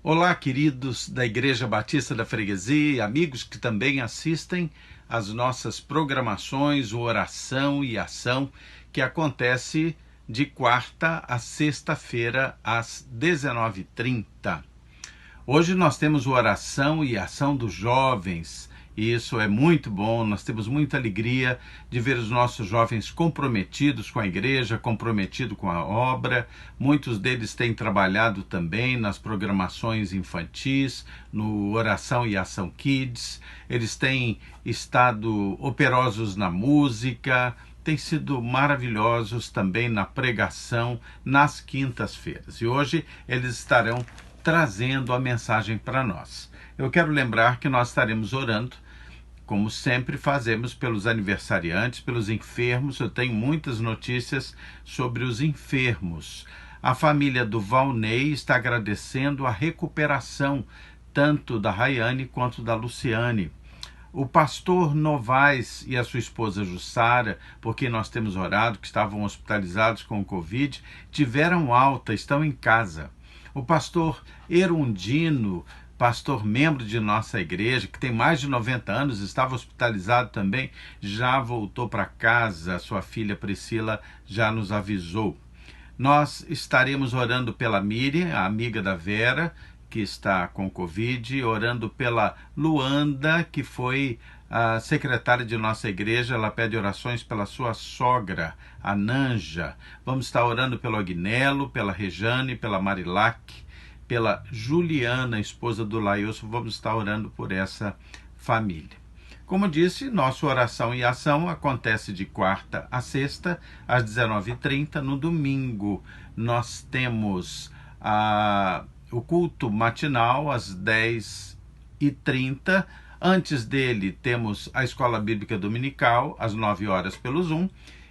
Olá, queridos da Igreja Batista da Freguesia, amigos que também assistem às nossas programações, o Oração e Ação, que acontece de quarta a sexta-feira, às 19h30. Hoje nós temos o Oração e Ação dos Jovens, e isso é muito bom. Nós temos muita alegria de ver os nossos jovens comprometidos com a igreja, comprometidos com a obra. Muitos deles têm trabalhado também nas programações infantis, no Oração e Ação Kids. Eles têm estado operosos na música, têm sido maravilhosos também na pregação nas quintas-feiras. E hoje eles estarão trazendo a mensagem para nós. Eu quero lembrar que nós estaremos orando, como sempre fazemos, pelos aniversariantes, pelos enfermos. Eu tenho muitas notícias sobre os enfermos. A família do Valnei está agradecendo a recuperação tanto da Rayane quanto da Luciane. O pastor Novaes e a sua esposa Jussara, por quem nós temos orado, que estavam hospitalizados com o Covid, tiveram alta, estão em casa. O pastor Erundino, pastor membro de nossa igreja, que tem mais de 90 anos, estava hospitalizado também, já voltou para casa. Sua filha Priscila já nos avisou. Nós estaremos orando pela Miriam, a amiga da Vera, que está com Covid, orando pela Luanda, que foi a secretária de nossa igreja. Ela pede orações pela sua sogra, a Nanja. Vamos estar orando pelo Agnello, pela Rejane, pela Marilac, pela Juliana, esposa do Lailson. Vamos estar orando por essa família. Como disse, nossa Oração e Ação acontece de quarta a sexta, às 19h30. No domingo, nós temos o culto matinal, às 10h30. Antes dele, temos a Escola Bíblica Dominical, às 9 horas pelo Zoom.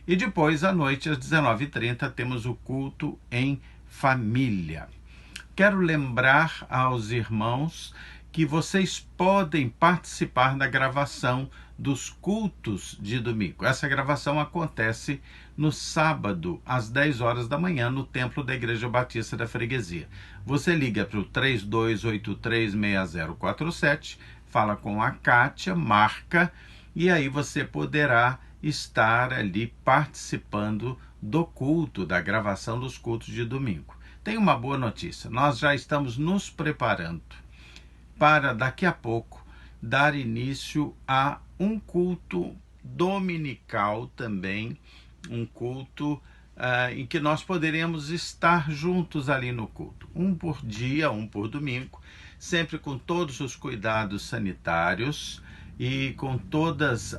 E depois, à noite, às 19h30, temos o culto em família. Quero lembrar aos irmãos que vocês podem participar da gravação dos cultos de domingo. Essa gravação acontece no sábado, às 10 horas da manhã, no templo da Igreja Batista da Freguesia. Você liga para o 32836047, fala com a Kátia, marca, e aí você poderá estar ali participando do culto, da gravação dos cultos de domingo. Tem uma boa notícia: nós já estamos nos preparando para daqui a pouco dar início a um culto dominical também, um culto em que nós poderemos estar juntos ali no culto, um por dia, um por domingo, sempre com todos os cuidados sanitários e com todas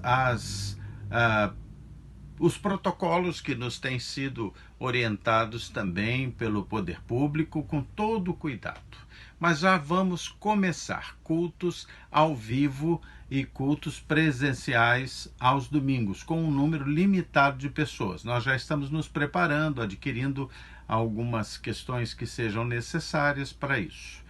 os protocolos que nos têm sido orientados também pelo poder público, com todo o cuidado. Mas já vamos começar cultos ao vivo e cultos presenciais aos domingos, com um número limitado de pessoas. Nós já estamos nos preparando, adquirindo algumas questões que sejam necessárias para isso.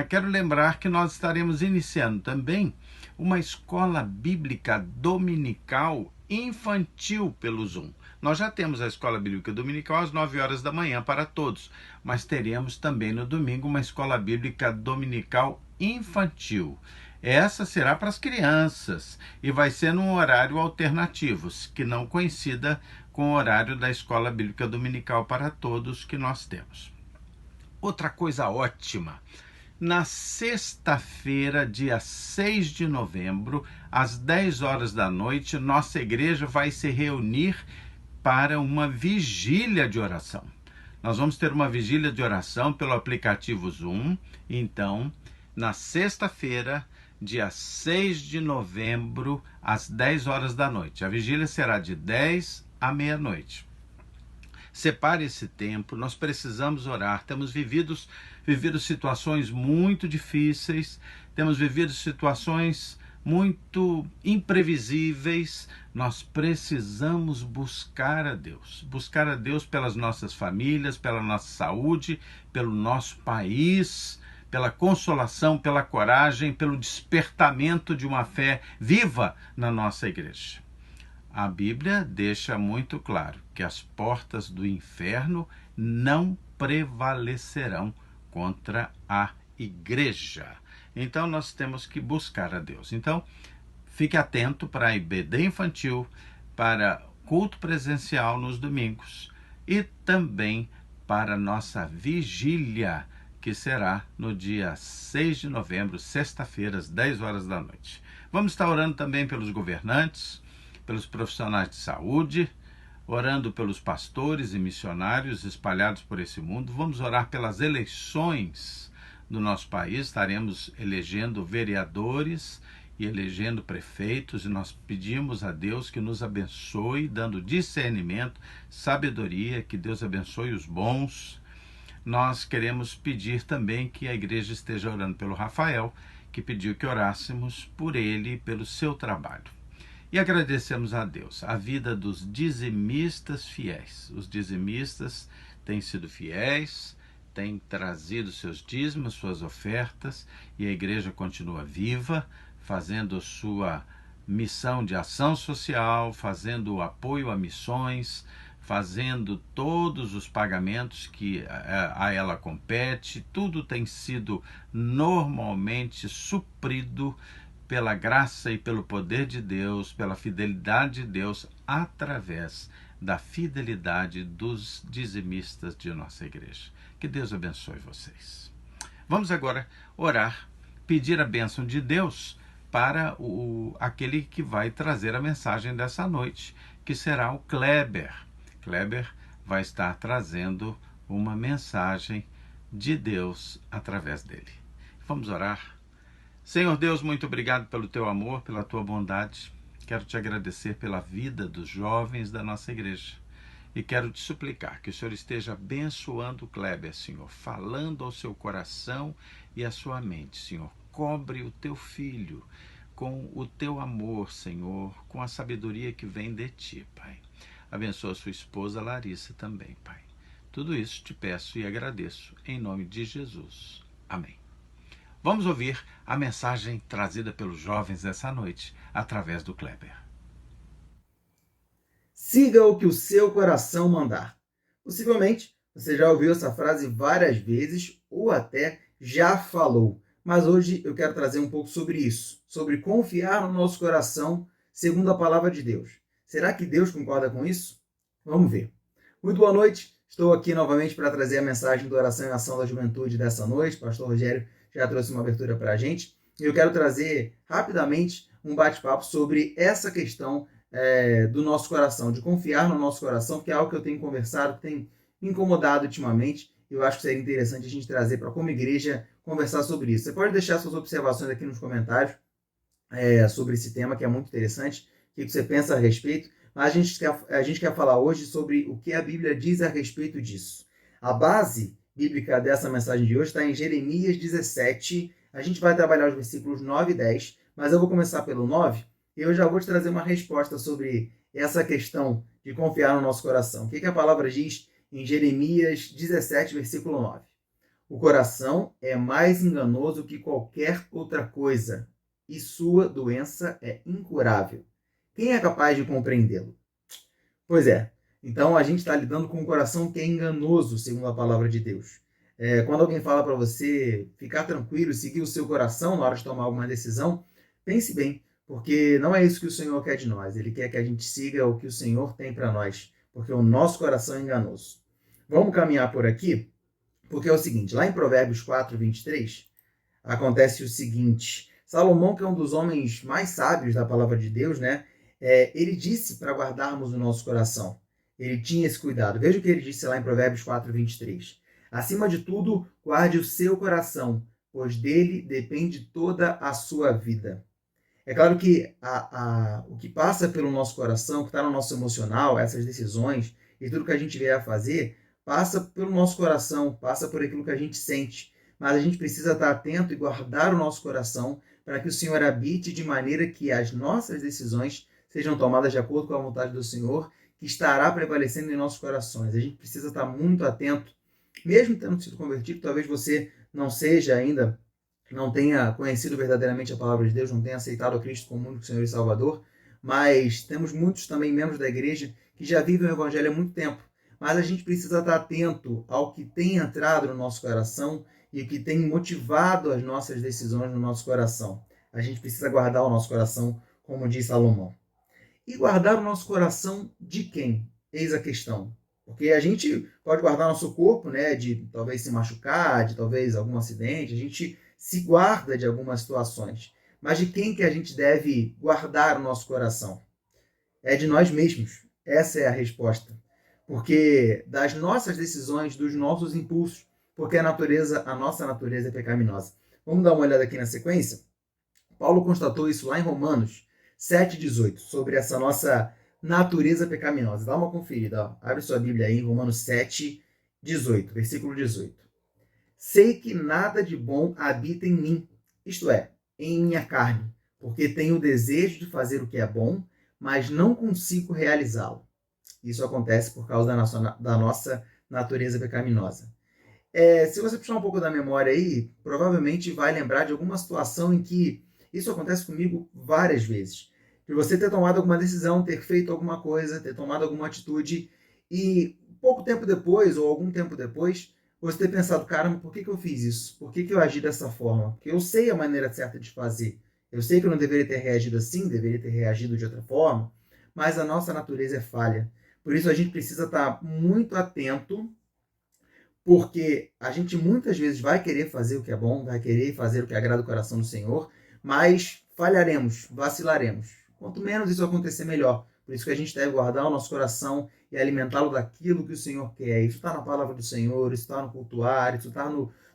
Quero lembrar que nós estaremos iniciando também uma escola bíblica dominical infantil pelo Zoom. Nós já temos a Escola Bíblica Dominical às 9 horas da manhã para todos, mas teremos também no domingo uma Escola Bíblica Dominical infantil. Essa será para as crianças e vai ser num horário alternativo, que não coincida com o horário da Escola Bíblica Dominical para todos que nós temos. Outra coisa ótima: na sexta-feira, dia 6 de novembro, às 10 horas da noite, nossa igreja vai se reunir para uma vigília de oração. Nós vamos ter uma vigília de oração pelo aplicativo Zoom. Então, na sexta-feira, dia 6 de novembro, às 10 horas da noite. A vigília será de 10 à meia-noite. Separe esse tempo, nós precisamos orar. Temos vivido situações muito difíceis, temos vivido situações muito imprevisíveis. Nós precisamos buscar a Deus pelas nossas famílias, pela nossa saúde, pelo nosso país, pela consolação, pela coragem, pelo despertamento de uma fé viva na nossa igreja. A Bíblia deixa muito claro que as portas do inferno não prevalecerão contra a igreja. Então nós temos que buscar a Deus. Então fique atento para a IBD infantil, para culto presencial nos domingos e também para nossa vigília, que será no dia 6 de novembro, sexta-feira, às 10 horas da noite. Vamos estar orando também pelos governantes, pelos profissionais de saúde, orando pelos pastores e missionários espalhados por esse mundo. Vamos orar pelas eleições do nosso país. Estaremos elegendo vereadores e elegendo prefeitos, e nós pedimos a Deus que nos abençoe, dando discernimento, sabedoria, que Deus abençoe os bons. Nós queremos pedir também que a igreja esteja orando pelo Rafael, que pediu que orássemos por ele e pelo seu trabalho. E agradecemos a Deus a vida dos dizimistas fiéis. Os dizimistas têm sido fiéis, têm trazido seus dízimos, suas ofertas, e a igreja continua viva, fazendo sua missão de ação social, fazendo o apoio a missões, fazendo todos os pagamentos que a ela compete. Tudo tem sido normalmente suprido pela graça e pelo poder de Deus, pela fidelidade de Deus, através da fidelidade dos dizimistas de nossa igreja. Que Deus abençoe vocês. Vamos agora orar, pedir a bênção de Deus para aquele que vai trazer a mensagem dessa noite, que será o Kleber. Kleber vai estar trazendo uma mensagem de Deus através dele. Vamos orar. Senhor Deus, muito obrigado pelo teu amor, pela tua bondade. Quero te agradecer pela vida dos jovens da nossa igreja. E quero te suplicar que o Senhor esteja abençoando o Kleber, Senhor, falando ao seu coração e à sua mente, Senhor. Cobre o teu filho com o teu amor, Senhor, com a sabedoria que vem de ti, Pai. Abençoa a sua esposa Larissa também, Pai. Tudo isso te peço e agradeço, em nome de Jesus. Amém. Vamos ouvir a mensagem trazida pelos jovens essa noite, através do Kleber. Siga o que o seu coração mandar. Possivelmente, você já ouviu essa frase várias vezes ou até já falou. Mas hoje eu quero trazer um pouco sobre isso, sobre confiar no nosso coração segundo a palavra de Deus. Será que Deus concorda com isso? Vamos ver. Muito boa noite. Estou aqui novamente para trazer a mensagem do Oração e Ação da Juventude dessa noite. Pastor Rogério já trouxe uma abertura para a gente. E eu quero trazer rapidamente um bate-papo sobre essa questão do nosso coração, de confiar no nosso coração, que é algo que eu tenho conversado, que tem me incomodado ultimamente. Eu acho que seria interessante a gente trazer para, como igreja, conversar sobre isso. Você pode deixar suas observações aqui nos comentários sobre esse tema, que é muito interessante, o que você pensa a respeito. Mas a gente quer falar hoje sobre o que a Bíblia diz a respeito disso. A base bíblica dessa mensagem de hoje está em Jeremias 17. A gente vai trabalhar os versículos 9 e 10, mas eu vou começar pelo 9 e eu já vou te trazer uma resposta sobre essa questão de confiar no nosso coração. O que a palavra diz em Jeremias 17, versículo 9? O coração é mais enganoso que qualquer outra coisa e sua doença é incurável. Quem é capaz de compreendê-lo? Pois é. Então, a gente está lidando com um coração que é enganoso, segundo a palavra de Deus. Quando alguém fala para você ficar tranquilo, seguir o seu coração na hora de tomar alguma decisão, pense bem, porque não é isso que o Senhor quer de nós. Ele quer que a gente siga o que o Senhor tem para nós, porque o nosso coração é enganoso. Vamos caminhar por aqui, porque é o seguinte, lá em Provérbios 4, 23, acontece o seguinte: Salomão, que é um dos homens mais sábios da palavra de Deus, né? Ele disse para guardarmos o nosso coração. Ele tinha esse cuidado. Veja o que ele disse lá em Provérbios 4, 23. Acima de tudo, guarde o seu coração, pois dele depende toda a sua vida. É claro que o que passa pelo nosso coração, que está no nosso emocional, essas decisões e tudo que a gente vier a fazer, passa pelo nosso coração, passa por aquilo que a gente sente. Mas a gente precisa estar atento e guardar o nosso coração para que o Senhor habite de maneira que as nossas decisões sejam tomadas de acordo com a vontade do Senhor, que estará prevalecendo em nossos corações. A gente precisa estar muito atento, mesmo tendo sido convertido, talvez você não seja ainda, não tenha conhecido verdadeiramente a palavra de Deus, não tenha aceitado a Cristo como único Senhor e Salvador, mas temos muitos também membros da igreja que já vivem o Evangelho há muito tempo. Mas a gente precisa estar atento ao que tem entrado no nosso coração e o que tem motivado as nossas decisões no nosso coração. A gente precisa guardar o nosso coração, como diz Salomão. E guardar o nosso coração de quem? Eis a questão. Porque a gente pode guardar nosso corpo, né, de talvez se machucar, de talvez algum acidente, a gente se guarda de algumas situações. Mas de quem que a gente deve guardar o nosso coração? É de nós mesmos. Essa é a resposta. Porque das nossas decisões, dos nossos impulsos, porque a nossa natureza é pecaminosa. Vamos dar uma olhada aqui na sequência? Paulo constatou isso lá em Romanos 7,18, sobre essa nossa natureza pecaminosa. Dá uma conferida, ó. Abre sua Bíblia aí, Romanos 7,18, versículo 18. Sei que nada de bom habita em mim, isto é, em minha carne, porque tenho o desejo de fazer o que é bom, mas não consigo realizá-lo. Isso acontece por causa da nossa natureza pecaminosa. Se você puxar um pouco da memória aí, provavelmente vai lembrar de alguma situação em que isso acontece comigo várias vezes. De você ter tomado alguma decisão, ter feito alguma coisa, ter tomado alguma atitude e pouco tempo depois, ou algum tempo depois, você ter pensado, caramba, por que eu fiz isso? Por que eu agi dessa forma? Porque eu sei a maneira certa de fazer. Eu sei que eu não deveria ter reagido assim, deveria ter reagido de outra forma, mas a nossa natureza é falha. Por isso a gente precisa estar muito atento, porque a gente muitas vezes vai querer fazer o que é bom, vai querer fazer o que agrada o coração do Senhor, mas falharemos, vacilaremos. Quanto menos isso acontecer, melhor. Por isso que a gente deve guardar o nosso coração e alimentá-lo daquilo que o Senhor quer. Isso está na palavra do Senhor, isso está no cultuário, isso está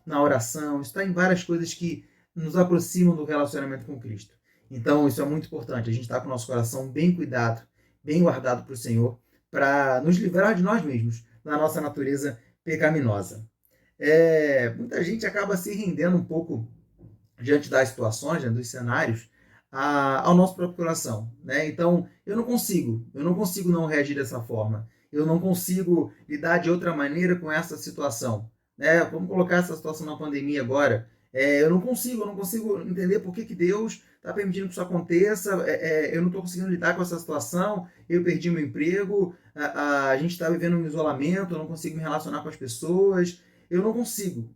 na oração, isso está em várias coisas que nos aproximam do relacionamento com Cristo. Então, isso é muito importante. A gente está com o nosso coração bem cuidado, bem guardado para o Senhor, para nos livrar de nós mesmos, da nossa natureza pecaminosa. Muita gente acaba se rendendo um pouco diante das situações, né, dos cenários, ao nosso próprio coração, né? Então, eu não consigo não reagir dessa forma. Eu não consigo lidar de outra maneira com essa situação, né? Vamos colocar essa situação na pandemia agora. Eu não consigo entender por que Deus está permitindo que isso aconteça. Eu não estou conseguindo lidar com essa situação. Eu perdi meu emprego. A gente está vivendo um isolamento. Eu não consigo me relacionar com as pessoas. Eu não consigo.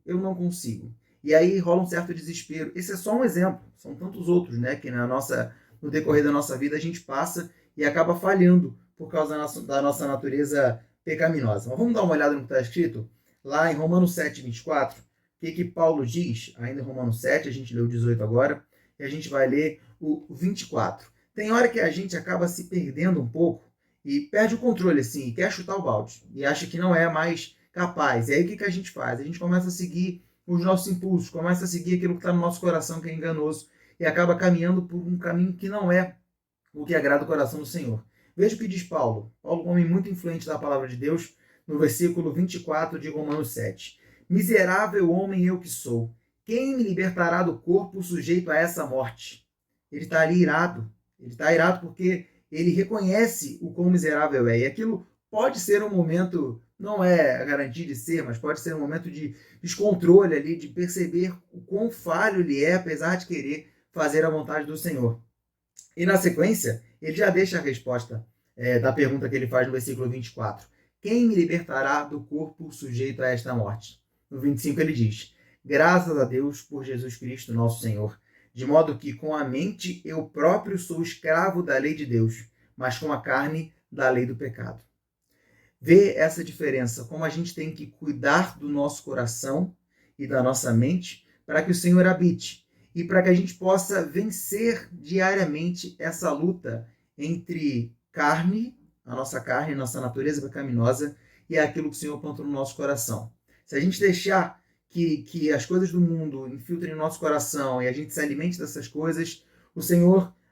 E aí rola um certo desespero. Esse é só um exemplo. São tantos outros, né, que no decorrer da nossa vida a gente passa e acaba falhando por causa da nossa natureza pecaminosa. Mas vamos dar uma olhada no que está escrito lá em Romanos 7,24. O que Paulo diz? Ainda em Romanos 7, a gente leu o 18 agora, e a gente vai ler o 24. Tem hora que a gente acaba se perdendo um pouco e perde o controle, assim, e quer chutar o balde, e acha que não é mais capaz. E aí o que a gente faz? A gente começa a seguir os nossos impulsos, começa a seguir aquilo que está no nosso coração, que é enganoso, e acaba caminhando por um caminho que não é o que agrada o coração do Senhor. Veja o que diz Paulo. Paulo, um homem muito influente da palavra de Deus, no versículo 24 de Romanos 7. Miserável homem eu que sou, quem me libertará do corpo sujeito a essa morte? Ele está ali irado. Ele está irado porque ele reconhece o quão miserável é. E aquilo pode ser um momento, não é a garantia de ser, mas pode ser um momento de descontrole ali, de perceber o quão falho ele é, apesar de querer fazer a vontade do Senhor. E na sequência, ele já deixa a resposta da pergunta que ele faz no versículo 24. Quem me libertará do corpo sujeito a esta morte? No 25 ele diz, graças a Deus por Jesus Cristo, nosso Senhor, de modo que com a mente eu próprio sou escravo da lei de Deus, mas com a carne da lei do pecado. Vê essa diferença, como a gente tem que cuidar do nosso coração e da nossa mente para que o Senhor habite e para que a gente possa vencer diariamente essa luta entre a nossa natureza pecaminosa e aquilo que o Senhor plantou no nosso coração. Se a gente deixar que as coisas do mundo infiltrem o nosso coração e a gente se alimente dessas coisas,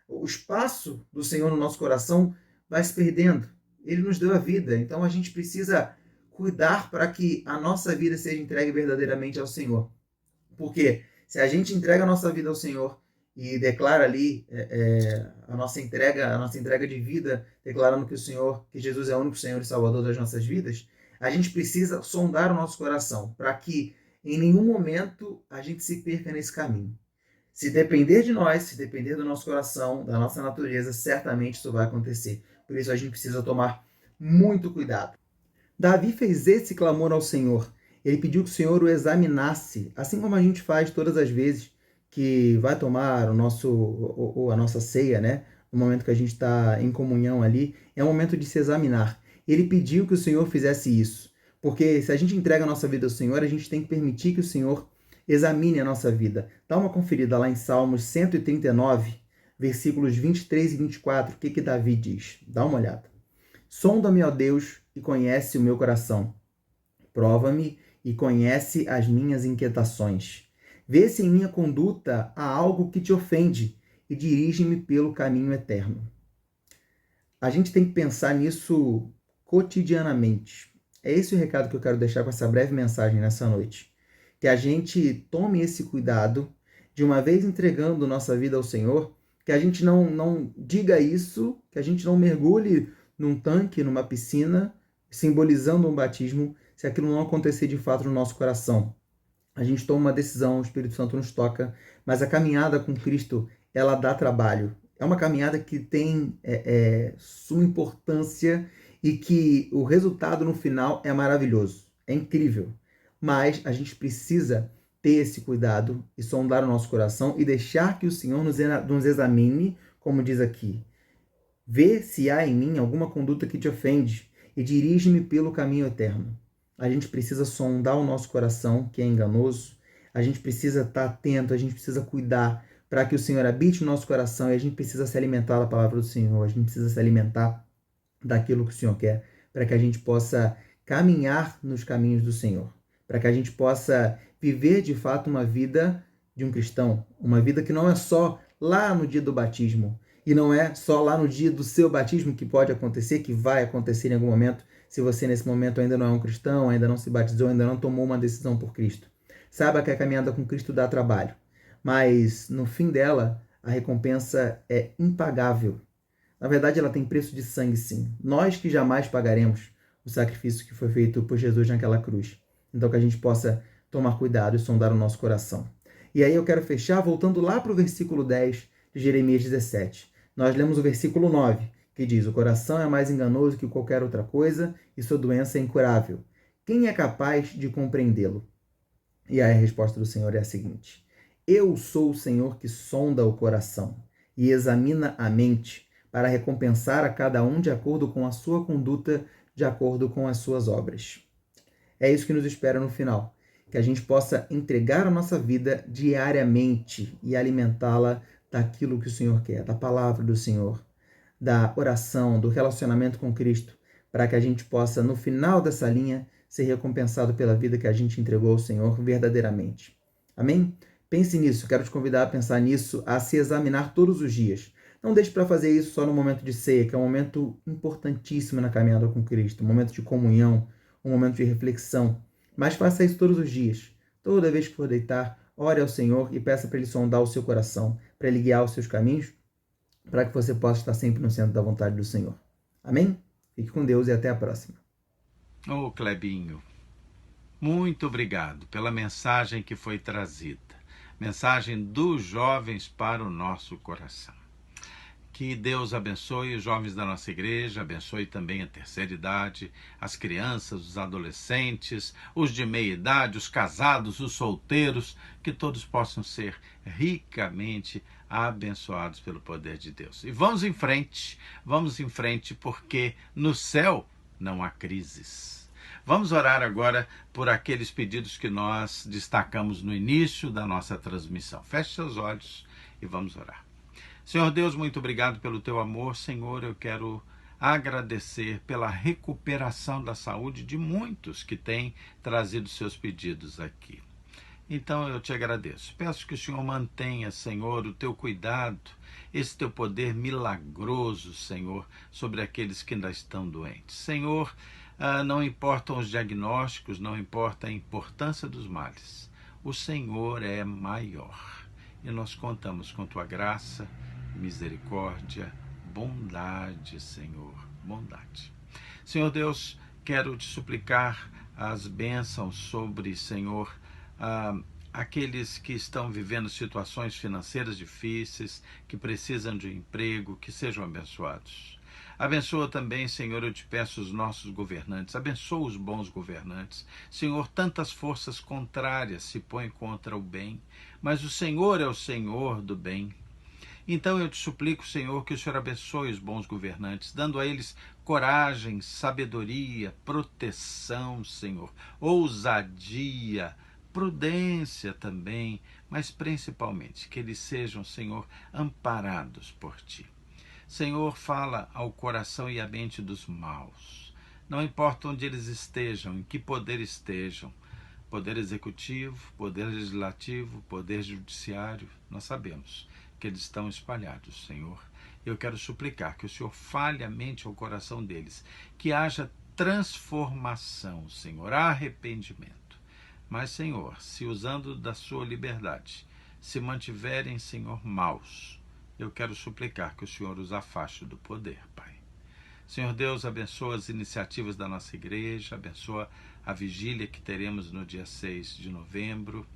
o espaço do Senhor no nosso coração vai se perdendo. Ele nos deu a vida, então a gente precisa cuidar para que a nossa vida seja entregue verdadeiramente ao Senhor. Porque se a gente entrega a nossa vida ao Senhor e declara ali a nossa entrega de vida, declarando que Jesus é o único Senhor e Salvador das nossas vidas, a gente precisa sondar o nosso coração para que em nenhum momento a gente se perca nesse caminho. Se depender de nós, se depender do nosso coração, da nossa natureza, certamente isso vai acontecer. Por isso a gente precisa tomar muito cuidado. Davi fez esse clamor ao Senhor. Ele pediu que o Senhor o examinasse, assim como a gente faz todas as vezes que vai tomar a nossa ceia, né? No momento que a gente está em comunhão ali, é um momento de se examinar. Ele pediu que o Senhor fizesse isso, porque se a gente entrega a nossa vida ao Senhor, a gente tem que permitir que o Senhor examine a nossa vida. Dá uma conferida lá em Salmos 139, versículos 23 e 24, o que Davi diz. Dá uma olhada. Sonda-me, ó Deus, e conhece o meu coração. Prova-me e conhece as minhas inquietações. Vê se em minha conduta há algo que te ofende e dirige-me pelo caminho eterno. A gente tem que pensar nisso cotidianamente. É esse o recado que eu quero deixar com essa breve mensagem nessa noite. Que a gente tome esse cuidado de, uma vez entregando nossa vida ao Senhor, que a gente não diga isso, que a gente não mergulhe num tanque, numa piscina, simbolizando um batismo, se aquilo não acontecer de fato no nosso coração. A gente toma uma decisão, o Espírito Santo nos toca, mas a caminhada com Cristo, ela dá trabalho. É uma caminhada que tem suma importância e que o resultado no final é maravilhoso, é incrível. Mas a gente precisa ter esse cuidado e sondar o nosso coração e deixar que o Senhor nos examine, como diz aqui. Vê se há em mim alguma conduta que te ofende e dirige-me pelo caminho eterno. A gente precisa sondar o nosso coração, que é enganoso. A gente precisa estar atento, a gente precisa cuidar para que o Senhor habite no nosso coração e a gente precisa se alimentar da palavra do Senhor. A gente precisa se alimentar daquilo que o Senhor quer, para que a gente possa caminhar nos caminhos do Senhor, para que a gente possa viver de fato uma vida de um cristão, uma vida que não é só lá no dia do batismo, e não é só lá no dia do seu batismo que pode acontecer, que vai acontecer em algum momento, se você nesse momento ainda não é um cristão, ainda não se batizou, ainda não tomou uma decisão por Cristo. Saiba que a caminhada com Cristo dá trabalho, mas no fim dela, a recompensa é impagável. Na verdade, ela tem preço de sangue, sim. Nós que jamais pagaremos o sacrifício que foi feito por Jesus naquela cruz. Então, que a gente possa tomar cuidado e sondar o nosso coração. E aí eu quero fechar voltando lá para o versículo 10 de Jeremias 17. Nós lemos o versículo 9, que diz: o coração é mais enganoso que qualquer outra coisa e sua doença é incurável. Quem é capaz de compreendê-lo? E aí a resposta do Senhor é a seguinte: eu sou o Senhor que sonda o coração e examina a mente, para recompensar a cada um de acordo com a sua conduta, de acordo com as suas obras. É isso que nos espera no final, que a gente possa entregar a nossa vida diariamente e alimentá-la daquilo que o Senhor quer, da palavra do Senhor, da oração, do relacionamento com Cristo, para que a gente possa, no final dessa linha, ser recompensado pela vida que a gente entregou ao Senhor verdadeiramente. Amém? Pense nisso, quero te convidar a pensar nisso, a se examinar todos os dias. Não deixe para fazer isso só no momento de ceia, que é um momento importantíssimo na caminhada com Cristo, um momento de comunhão, um momento de reflexão. Mas faça isso todos os dias. Toda vez que for deitar, ore ao Senhor e peça para Ele sondar o seu coração, para Ele guiar os seus caminhos, para que você possa estar sempre no centro da vontade do Senhor. Amém? Fique com Deus e até a próxima. Ô Clebinho, muito obrigado pela mensagem que foi trazida. Mensagem dos jovens para o nosso coração. Que Deus abençoe os jovens da nossa igreja, abençoe também a terceira idade, as crianças, os adolescentes, os de meia idade, os casados, os solteiros, que todos possam ser ricamente abençoados pelo poder de Deus. E vamos em frente, porque no céu não há crises. Vamos orar agora por aqueles pedidos que nós destacamos no início da nossa transmissão. Feche seus olhos e vamos orar. Senhor Deus, muito obrigado pelo teu amor. Senhor, eu quero agradecer pela recuperação da saúde de muitos que têm trazido seus pedidos aqui. Então eu te agradeço. Peço que o Senhor mantenha, Senhor, o teu cuidado, esse teu poder milagroso, Senhor, sobre aqueles que ainda estão doentes. Senhor, não importam os diagnósticos, não importa a importância dos males. O Senhor é maior. E nós contamos com tua graça, misericórdia, bondade, Senhor, bondade. Senhor Deus, quero te suplicar as bênçãos sobre, Senhor, aqueles que estão vivendo situações financeiras difíceis, que precisam de um emprego, que sejam abençoados. Abençoa também, Senhor, eu te peço os nossos governantes. Abençoa os bons governantes. Senhor, tantas forças contrárias se põem contra o bem, mas o Senhor é o Senhor do bem. Então eu te suplico, Senhor, que o Senhor abençoe os bons governantes, dando a eles coragem, sabedoria, proteção, Senhor, ousadia, prudência também, mas principalmente que eles sejam, Senhor, amparados por Ti. Senhor, fala ao coração e à mente dos maus. Não importa onde eles estejam, em que poder estejam, poder executivo, poder legislativo, poder judiciário, nós sabemos que eles estão espalhados, Senhor. Eu quero suplicar que o Senhor fale a mente ao coração deles, que haja transformação, Senhor, arrependimento. Mas, Senhor, se usando da sua liberdade, se mantiverem, Senhor, maus, eu quero suplicar que o Senhor os afaste do poder, Pai. Senhor Deus, abençoa as iniciativas da nossa igreja, abençoa a vigília que teremos no dia 6 de novembro,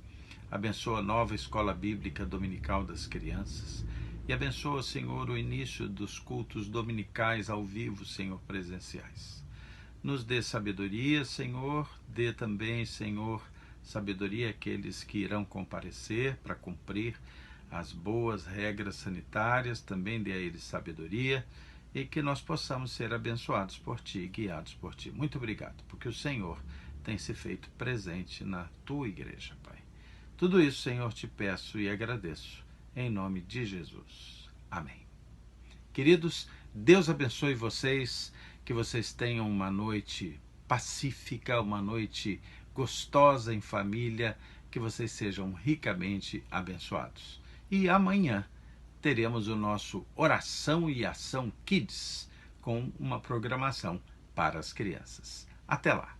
abençoa a nova escola bíblica dominical das crianças e abençoa, Senhor, o início dos cultos dominicais ao vivo, Senhor, presenciais. Nos dê sabedoria, Senhor, dê também, Senhor, sabedoria àqueles que irão comparecer para cumprir as boas regras sanitárias, também dê a eles sabedoria e que nós possamos ser abençoados por Ti, guiados por Ti. Muito obrigado, porque o Senhor tem se feito presente na Tua igreja, Pai. Tudo isso, Senhor, te peço e agradeço, em nome de Jesus. Amém. Queridos, Deus abençoe vocês, que vocês tenham uma noite pacífica, uma noite gostosa em família, que vocês sejam ricamente abençoados. E amanhã teremos o nosso Oração e Ação Kids, com uma programação para as crianças. Até lá!